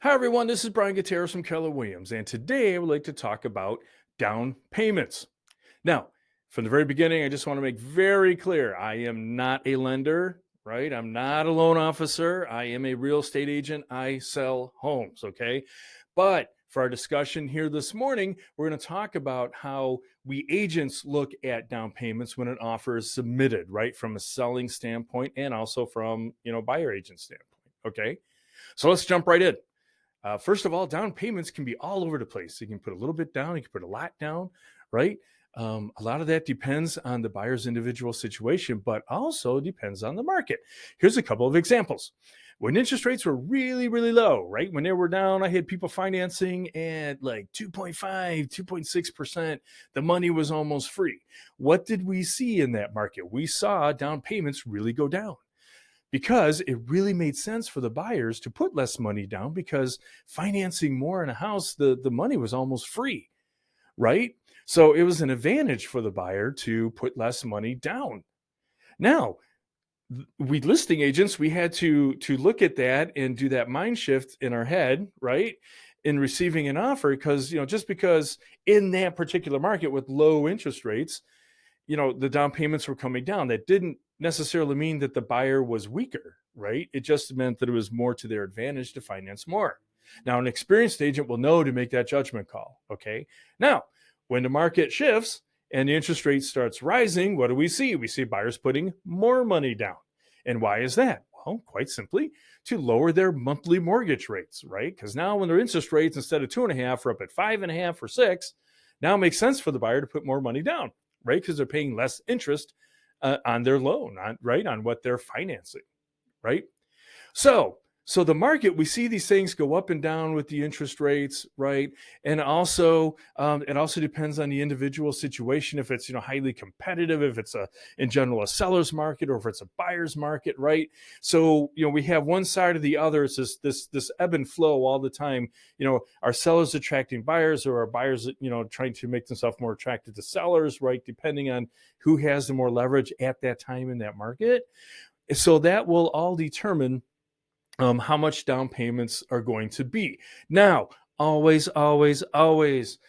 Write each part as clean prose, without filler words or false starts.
Hi, everyone. This is Bryan G from Keller Williams, and today I would like to talk about down payments. Now, from the very beginning, I just want to make very clear I am not a lender, right? I'm not a loan officer. I am a real estate agent. I sell homes, okay? But for our discussion here this morning, we're going to talk about how we agents look at down payments when an offer is submitted, right? From a selling standpoint and also from, buyer agent standpoint, okay? So let's jump right in. First of all, down payments can be all over the place. You can put a little bit down, you can put a lot down, right? A lot of that depends on the buyer's individual situation, but also depends on the market. Here's a couple of examples. When interest rates were really, really low, right? When they were down, I had people financing at like 2.5, 2.6%. The money was almost free. What did we see in that market? We saw down payments really go down, because it really made sense for the buyers to put less money down, because financing more in a house, the money was almost free, right? So it was an advantage for the buyer to put less money down. Now, we listing agents, we had to look at that and do that mind shift in our head, right? In receiving an offer, because just because in that particular market with low interest rates, the down payments were coming down, that didn't necessarily mean that the buyer was weaker, right? It just meant that it was more to their advantage to finance more. Now, an experienced agent will know to make that judgment call, okay? Now, when the market shifts and the interest rate starts rising, what do we see? We see buyers putting more money down. And why is that? Well, quite simply, to lower their monthly mortgage rates, right? Because now when their interest rates, instead of 2.5%, are up at 5.5% or 6%, now it makes sense for the buyer to put more money down, right? Because they're paying less interest on their loan, on what they're financing, right? So the market, we see these things go up and down with the interest rates, right? And also, it also depends on the individual situation. If it's highly competitive, if it's in general a seller's market, or if it's a buyer's market, right? So we have one side or the other. It's this ebb and flow all the time. Our sellers attracting buyers, or our buyers trying to make themselves more attractive to sellers, right? Depending on who has the more leverage at that time in that market. So that will all determine how much down payments are going to be. Now, always, always, always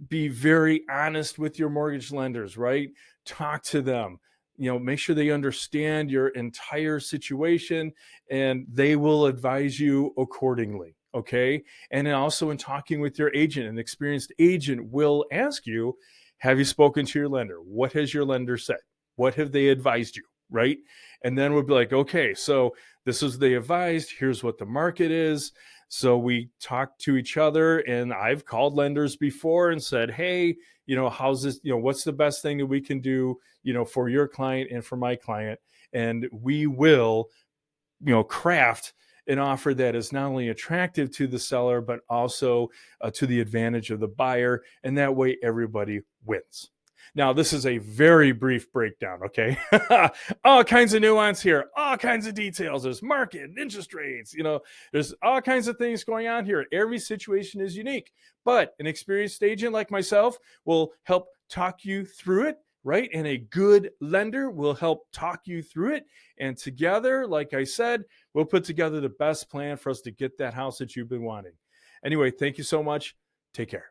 be very honest with your mortgage lenders, right? Talk to them. Make sure they understand your entire situation, and they will advise you accordingly. Okay. And then also, in talking with your agent, an experienced agent will ask you, have you spoken to your lender? What has your lender said? What have they advised you? Right. And then we'll be like, okay, so this is they advised, here's what the market is. So we talk to each other, and I've called lenders before and said, hey, how's this, what's the best thing that we can do, for your client and for my client? And we will, craft an offer that is not only attractive to the seller, but also to the advantage of the buyer. And that way everybody wins. Now, this is a very brief breakdown, okay? All kinds of nuance here, all kinds of details. There's market, interest rates, there's all kinds of things going on here. Every situation is unique, but an experienced agent like myself will help talk you through it, right? And a good lender will help talk you through it. And together, like I said, we'll put together the best plan for us to get that house that you've been wanting. Anyway, thank you so much. Take care.